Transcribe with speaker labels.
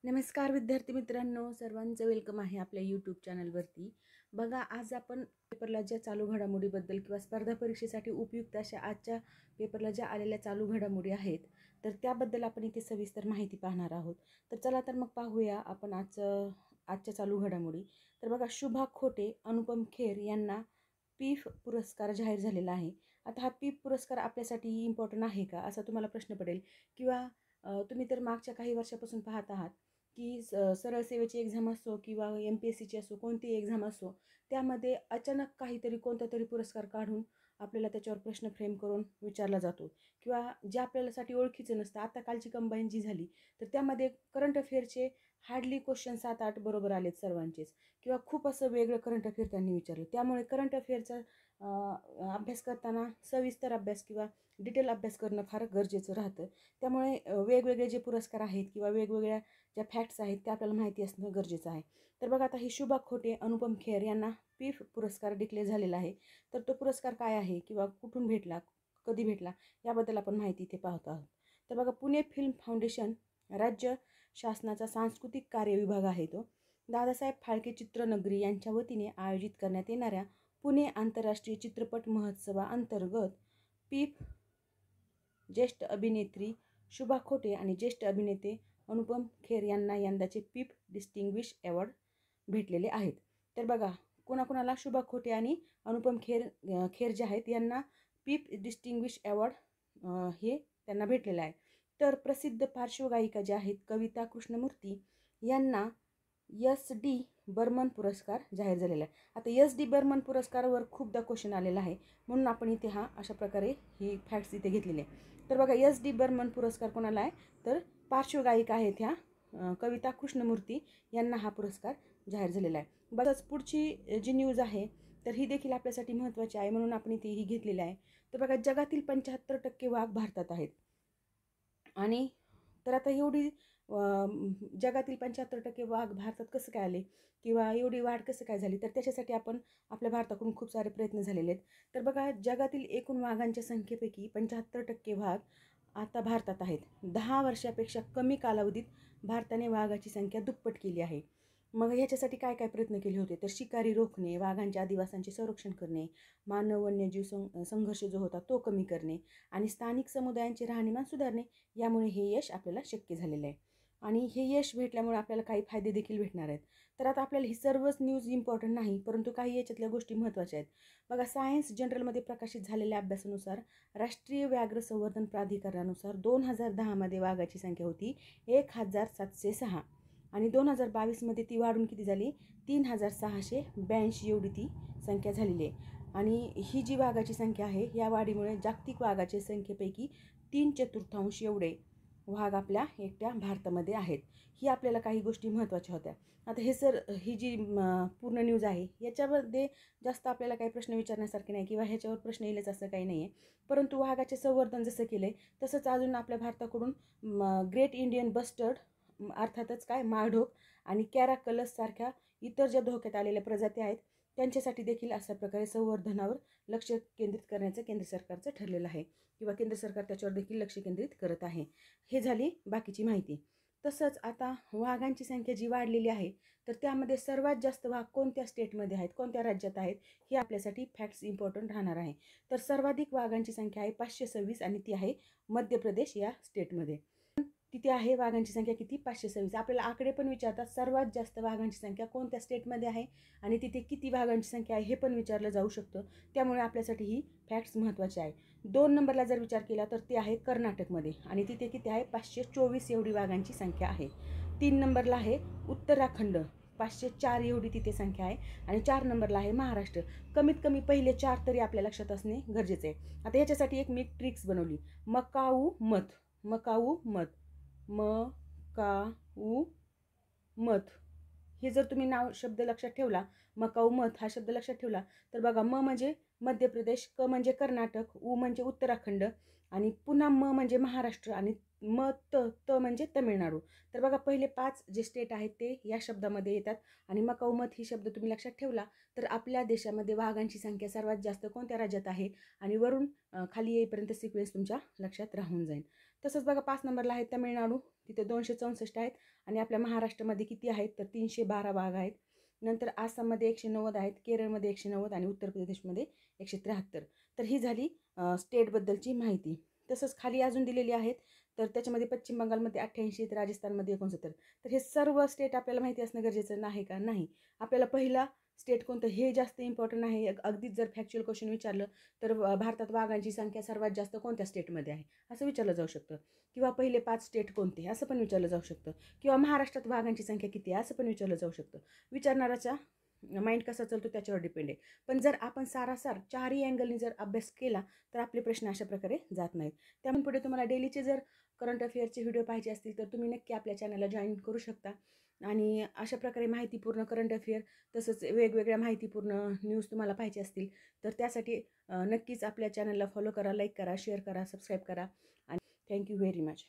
Speaker 1: नमस्कार विद्यार्थी मित्रांनो, सर्वांचं वेलकम आहे आपल्या यूट्यूब चॅनलवरती. बघा, आज आपण पेपरला ज्या चालू घडामोडीबद्दल किंवा स्पर्धा परीक्षेसाठी उपयुक्त अशा आजच्या पेपरला ज्या आलेल्या चालू घडामोडी आहेत तर त्याबद्दल आपण इथे सविस्तर माहिती पाहणार आहोत. तर चला तर मग पाहूया आपण आजच्या चालू घडामोडी. तर बघा, शुभा खोटे, अनुपम खेर यांना पीफ पुरस्कार जाहीर झालेला आहे. आता हा पीफ पुरस्कार आपल्यासाठी इम्पॉर्टंट आहे का, असा तुम्हाला प्रश्न पडेल. किंवा तुम्ही तर मागच्या काही वर्षापासून पाहत आहात की सरळ सेवेची एक्झाम असो किंवा MPSCची असो, कोणतीही एक्झाम असो, त्यामध्ये अचानक काहीतरी कोणता तरी पुरस्कार काढून आपल्याला त्याच्यावर प्रश्न फ्रेम करून विचारला जातो. किंवा जे आपल्यासाठी ओळखीचं नसतं. आता कालची कंबाईन जी झाली तर त्यामध्ये करंट अफेअरचे हार्डली क्वेश्चन 7-8 बरोबर आलेत सर्वांचेच. किंवा खूप असं वेगळं करंट अफेअर त्यांनी विचारलं. त्यामुळे करंट अफेअरचा अभ्यास करताना सविस्तर अभ्यास किंवा डिटेल अभ्यास करणं फार गरजेचं राहतं. त्यामुळे वेगवेगळे जे पुरस्कार आहेत किंवा वेगवेगळ्या ज्या फॅक्ट्स आहेत त्या आपल्याला माहिती असणं गरजेचं आहे. तर बघा, आता ही शुभा खोटे, अनुपम खेर यांना पीफ पुरस्कार डिक्लेअर झालेला आहे. तर तो पुरस्कार काय आहे किंवा कुठून भेटला, कधी भेटला, याबद्दल आपण माहिती इथे पाहत आहोत. तर बघा, पुणे फिल्म फाउंडेशन राज्य शासनाचा सांस्कृतिक कार्य विभाग आहे तो. दादासाहेब फाळके चित्रनगरी यांच्या वतीने आयोजित करण्यात येणाऱ्या पुणे आंतरराष्ट्रीय चित्रपट महोत्सवाअंतर्गत पीफ ज्येष्ठ अभिनेत्री शुभा खोटे आणि ज्येष्ठ अभिनेते अनुपम खेर यांना यंदाचे पीफ डिस्टिंग्विश अवॉर्ड भेटलेले आहेत. तर बघा, कोणाकोणाला शुभा खोटे आणि अनुपम खेर जे आहेत यांना पीफ डिस्टिंग्विश अवॉर्ड हे त्यांना भेटलेलं आहे. तर प्रसिद्ध पार्श्वगायिका ज्या आहेत कविता कृष्णमूर्ती यांना SD बर्मन पुरस्कार जाहीर झालेला आहे. आता SD बर्मन पुरस्कारावर खूपदा क्वेश्चन आलेला आहे, म्हणून आपण इथे अशा प्रकारे ही फॅक्ट्स इथे घेतलेली आहे. तर बघा, SD बर्मन पुरस्कार कोणाला आहे, तर पार्श्वगायिका आहेत ह्या कविता कृष्णमूर्ती यांना हा पुरस्कार जाहीर झालेला आहे. बघाच पुढची जी न्यूज आहे तर ही देखील आपल्यासाठी महत्त्वाची आहे, म्हणून आपण इथे ही घेतलेली आहे. तर बघा, जगातील 75% वाघ भारतात आहेत. आणि तर आता एवढी जगातील 75% वाघ भारतात कसं काय आले किंवा एवढी वाढ कसं काय झाली, तर त्याच्यासाठी आपण आपल्या भारताकडून खूप सारे प्रयत्न झालेले आहेत. तर बघा, जगातील एकूण वाघांच्या संख्येपैकी 75% वाघ आता भारतात आहेत. 10 वर्षापेक्षा कमी कालावधीत भारताने वाघाची संख्या दुप्पट केली आहे. मग ह्याच्यासाठी काय काय प्रयत्न केले होते, तर शिकारी रोखणे, वाघांच्या आदिवासांचे संरक्षण करणे, मानव वन्यजीव संघर्ष जो होता तो कमी करणे आणि स्थानिक समुदायांचे राहणीमान सुधारणे, यामुळे हे यश आपल्याला शक्य झालेलं आहे. आणि हे यश भेटल्यामुळे आपल्याला काही फायदे देखील भेटणार आहेत. तर आता आपल्याला ही सर्वच न्यूज इम्पॉर्टंट नाही, परंतु काही याच्यातल्या गोष्टी महत्त्वाच्या आहेत. बघा, सायन्स जर्नलमध्ये प्रकाशित झालेल्या अभ्यासानुसार राष्ट्रीय व्याघ्र संवर्धन प्राधिकरणानुसार 2010मध्ये वाघाची संख्या होती 1706 आणि 2022मध्ये ती वाढून किती झाली, 3682 एवढी ती संख्या झालेली आहे. आणि ही जी वाघाची संख्या आहे या वाढीमुळे जागतिक वाघाच्या संख्येपैकी 3/4 एवढे वाघ आपल्या एकट्या भारतामध्ये आहेत. ही आपल्याला काही गोष्टी महत्त्वाच्या होत्या. आता ही जी पूर्ण न्यूज आहे याच्यामध्ये जास्त आपल्याला काही प्रश्न विचारण्यासारखे नाही किंवा ह्याच्यावर प्रश्न येईलच असं काही नाही आहे. परंतु वाघाचे संवर्धन जसं केलं आहे तसंच अजून आपल्या भारताकडून ग्रेट इंडियन बस्टर्ड अर्थातच काय माळढोक आणि कॅराकलस सारख्या इतर ज्या धोक्यात आलेल्या प्रजाती आहेत त्यांच्यासाठी देखील अशा प्रकारे संवर्धनावर लक्ष केंद्रित करण्याचं केंद्र सरकारचं ठरलेलं आहे किंवा केंद्र सरकार त्याच्यावर देखील लक्ष केंद्रित करत आहे. हे झाली बाकीची माहिती. तसंच आता वाघांची संख्या जी वाढलेली आहे तर त्यामध्ये सर्वात जास्त वाघ कोणत्या स्टेटमध्ये आहेत, कोणत्या राज्यात आहेत, ही आपल्यासाठी फॅक्ट्स इम्पॉर्टंट राहणार आहे. तर सर्वाधिक वाघांची संख्या आहे 526 आणि ती आहे मध्य प्रदेश या स्टेटमध्ये. तिथे आहे वाघांची संख्या किती, 526. आपल्याला आकडे पण विचारतात, सर्वात जास्त वाघांची संख्या कोणत्या स्टेटमध्ये आहे आणि तिथे किती वाघांची संख्या आहे हे पण विचारलं जाऊ शकतं. त्यामुळे आपल्यासाठी ही फॅक्ट्स महत्त्वाची आहे. 2 नंबरला जर विचार केला तर ते आहे कर्नाटकमध्ये आणि तिथे किती आहे, 524 एवढी वाघांची संख्या आहे. 3 नंबरला आहे उत्तराखंड, 504 एवढी तिथे संख्या आहे आणि 4 नंबरला आहे महाराष्ट्र. कमीत कमी पहिले 4 तरी आपल्या लक्षात असणे गरजेचे आहे. आता याच्यासाठी एक मी ट्रिक्स बनवली, मकाऊ मत. हे जर तुम्ही शब्द लक्षात ठेवला, मकाऊ मत हा शब्द लक्षात ठेवला तर बघा, म म्हणजे मध्य प्रदेश, क म्हणजे कर्नाटक, उ म्हणजे उत्तराखंड आणि पुन्हा म म्हणजे महाराष्ट्र आणि त म्हणजे तमिळनाडू. तर बघा, पहिले 5 जे स्टेट आहेत ते या शब्दामध्ये येतात आणि मकाऊ मत ही शब्द तुम्ही लक्षात ठेवला तर आपल्या देशामध्ये वाघांची संख्या सर्वात जास्त कोणत्या राज्यात आहे आणि वरून खाली येईपर्यंत सिक्वेन्स तुमच्या लक्षात राहून जाईल. तसंच बघा 5 नंबरला आहे तमिळनाडू, तिथे 264 आहेत आणि आपल्या महाराष्ट्रामध्ये किती आहेत तर 312 भाग आहेत. नंतर आसाममध्ये 190 आहेत, केरळमध्ये 190 आणि उत्तर प्रदेशमध्ये 173. तर ही झाली स्टेटबद्दलची माहिती. तसंच खाली अजून दिलेली आहेत तर त्याच्यामध्ये पश्चिम बंगालमध्ये 88, तर राजस्थानमध्ये 69. तर हे सर्व स्टेट आपल्याला माहिती असणं गरजेचं नाही का? नाही. आपल्याला पहिला स्टेट कोणतं हे जास्त इम्पॉर्टंट आहे. अगदीच जर फॅक्च्युअल क्वेश्चन विचारलं तर भारतात वाघांची संख्या सर्वात जास्त कोणत्या स्टेटमध्ये आहे असं विचारलं जाऊ शकतं, किंवा पहिले 5 स्टेट कोणते असं पण विचारलं जाऊ शकतं, किंवा महाराष्ट्रात वाघांची संख्या किती आहे असं पण विचारलं जाऊ शकतं. विचारणाऱ्याचा माइंड कसा चालतो त्याच्यावर डिपेंड आहे. पण जर आपण सारासार चारही अँगलनी जर अभ्यास केला तर आपले प्रश्न अशा प्रकारे जात नाहीत. त्यामुळे पुढे तुम्हाला डेलीचे जर करंट अफेअरचे व्हिडिओ पाहिजे असतील तर तुम्ही नक्की आपल्या चॅनलला जॉईन करू शकता. आणि अशा प्रकारे माहितीपूर्ण करंट अफेअर तसंच वेगवेगळ्या माहितीपूर्ण न्यूज तुम्हाला पाहिजे असतील तर त्यासाठी नक्कीच आपल्या चॅनलला फॉलो करा, लाईक करा, शेअर करा, सबस्क्राईब करा आणि थँक्यू व्हेरी मच.